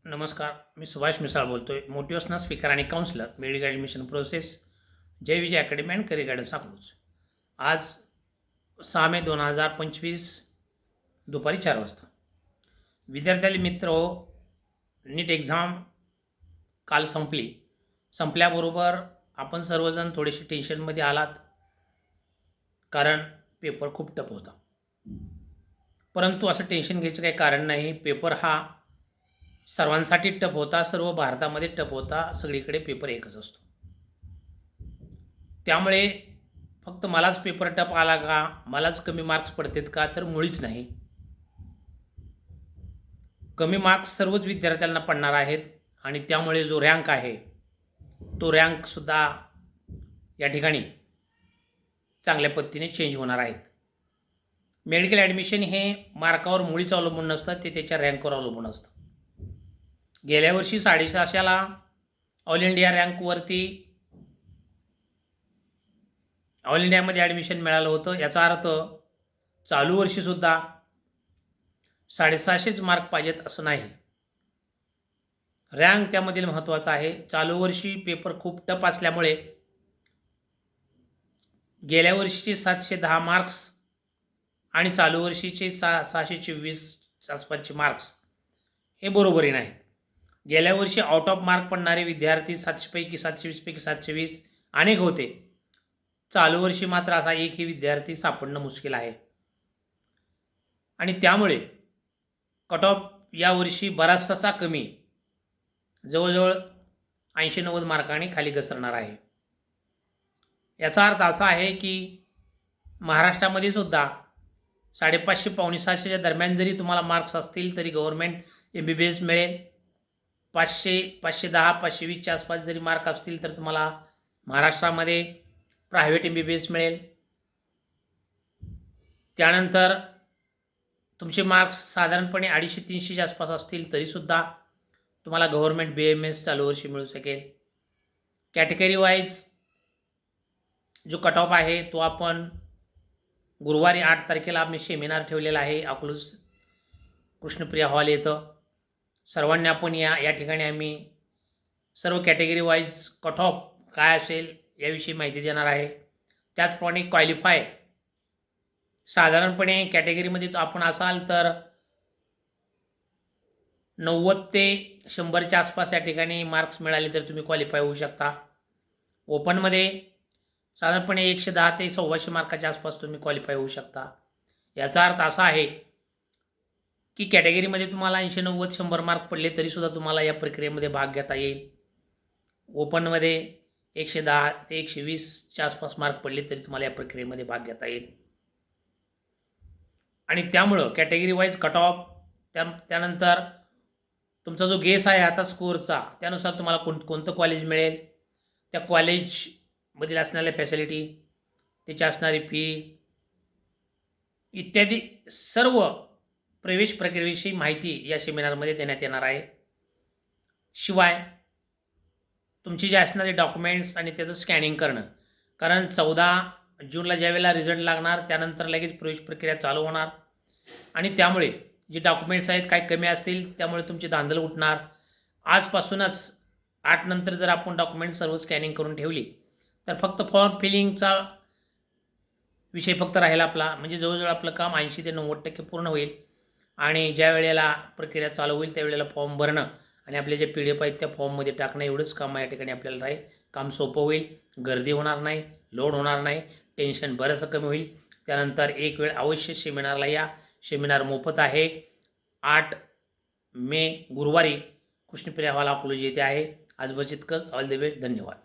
नमस्कार. मी सुभाष मिसाळ बोलतोय. Motivational speaker आणि counsellor, medical admission process, Jay Vijay academy and career guidance Akluj. आज 6 मे 2025 दुपारी 4 वाजता. विद्यार्थ्याले मित्र हो, नीट एक्झाम काल संपली. संपल्याबरोबर आपण सर्वजण थोडेसे टेन्शनमध्ये आलात, कारण पेपर खूप टफ होता. परंतु असं टेन्शन घ्यायचं काही कारण नाही. पेपर हा सर्वांसाठी टफ होता, सर्व भारतामध्ये टफ होता, सगळीकडे पेपर एकच असतो. त्यामुळे फक्त मलाच पेपर टफ आला का, मलाच कमी मार्क्स पडतात का, तर मुळीच नाही. कमी मार्क्स सर्वच विद्यार्थ्यांना पडणार आहेत आणि त्यामुळे जो रँक आहे तो रँकसुद्धा या ठिकाणी चांगल्या पद्धतीने चेंज होणार आहेत. मेडिकल ॲडमिशन हे मार्कावर मुळीच अवलंबून नसतं, ते त्याच्या रँकवर अवलंबून असतं. गेल्या वर्षी 650ला ऑल इंडिया रँकवरती ऑल इंडियामध्ये ॲडमिशन मिळालं होतं. याचा अर्थ चालू वर्षीसुद्धा 750च मार्क पाहिजेत असं नाही. रँक त्यामधील महत्त्वाचा आहे. चालू वर्षी पेपर खूप टफ असल्यामुळे गेल्या वर्षीचे 710 मार्क्स आणि चालू वर्षीचे 624 आसपासचे मार्क्स हे बरोबरी नाहीत. गेल्या वर्षी आउट ऑफ मार्क पडणारे विद्यार्थी 700 पैकी 720 पैकी 720 अनेक होते. चालू वर्षी मात्र असा एकही विद्यार्थी सापडणं मुश्किल आहे आणि त्यामुळे कट ऑफ यावर्षी बराचसा कमी, जवळजवळ 80-90 मार्कांनी खाली घसरणार आहे. याचा अर्थ असा आहे की महाराष्ट्रामध्ये सुद्धा 550 पावणे 600च्या दरम्यान जरी तुम्हाला मार्क्स असतील तरी गव्हर्नमेंट MBBS मिळेल. 500, 510, 520च्या आसपास जरी मार्क असतील तर तुम्हाला महाराष्ट्रामध्ये प्रायव्हेट MBBS मिळेल. त्यानंतर तुमचे मार्क्स साधारणपणे 250-300च्या आसपास असतील तरीसुद्धा तुम्हाला गव्हर्नमेंट BAMS चालू वर्षी मिळू शकेल. कॅटेगरी वाईज जो कट ऑफ आहे तो आपण गुरुवारी 8 तारखेला आम्ही सेमिनार ठेवलेला आहे अकलूज कृष्णप्रिया हॉल येतं. सर्वांनी आपण या ठिकाणी आम्ही सर्व कॅटेगरी वाईज कट ऑफ काय असेल याविषयी माहिती देणार आहे. त्याचप्रमाणे क्वालिफाय साधारणपणे कॅटेगरीमध्ये आपण असाल तर 90 ते 100च्या आसपास या ठिकाणी मार्क्स मिळाले तर तुम्ही क्वालिफाय होऊ शकता. ओपनमध्ये साधारणपणे 110 ते 125 मार्काच्या आसपास तुम्ही क्वालिफाय होऊ शकता. याचा अर्थ असा आहे की कॅटेगरीमध्ये तुम्हाला 80-90-100 मार्क पडले तरीसुद्धा तुम्हाला या प्रक्रियेमध्ये भाग घेता येईल. ओपनमध्ये 110 ते 120च्या आसपास मार्क पडले तरी तुम्हाला या प्रक्रियेमध्ये भाग घेता येईल. आणि त्यामुळं कॅटेगरी वाईज कट ऑफ त्यानंतर तुमचा जो गेस आहे आता स्कोअरचा, त्यानुसार तुम्हाला कोणतं कॉलेज मिळेल, त्या कॉलेजमधील असणाऱ्या फॅसिलिटी, त्याची असणारी फी इत्यादी सर्व प्रवेश प्रक्रियेविषयी माहिती या सेमिनारमध्ये देण्यात येणार आहे. शिवाय तुमची जे असणारे डॉक्युमेंट्स आणि त्याचं स्कॅनिंग करणं, कारण 14 जूनला ज्यावेळेला रिझल्ट लागणार त्यानंतर लगेच प्रवेश प्रक्रिया चालू होणार आणि त्यामुळे जे डॉक्युमेंट्स आहेत काही कमी असतील त्यामुळे तुमची धांदल उठणार. आजपासूनच 8 नंतर जर आपण डॉक्युमेंट्स सर्व स्कॅनिंग करून ठेवली तर फक्त फॉर्म फिलिंगचा विषय फक्त राहील आपला, म्हणजे जवळजवळ आपलं काम 80 ते 90% पूर्ण होईल आणि ज्या वेळेला प्रक्रिया चालू होईल त्यावेळेला फॉर्म भरणं आणि आपले जे PDF आहेत त्या फॉर्ममध्ये टाकणं एवढंच काम या ठिकाणी आपल्याला राहील. काम सोपं होईल, गर्दी होणार नाही, लोड होणार नाही, टेन्शन बरंचसं कमी होईल. त्यानंतर एक वेळ अवश्य सेमिनारला या. सेमिनार मोफत आहे. 8 मे गुरुवारी कृष्णप्रिया हॉल अकलूज येथे आहे. आज बस इतकंच. All the best. धन्यवाद.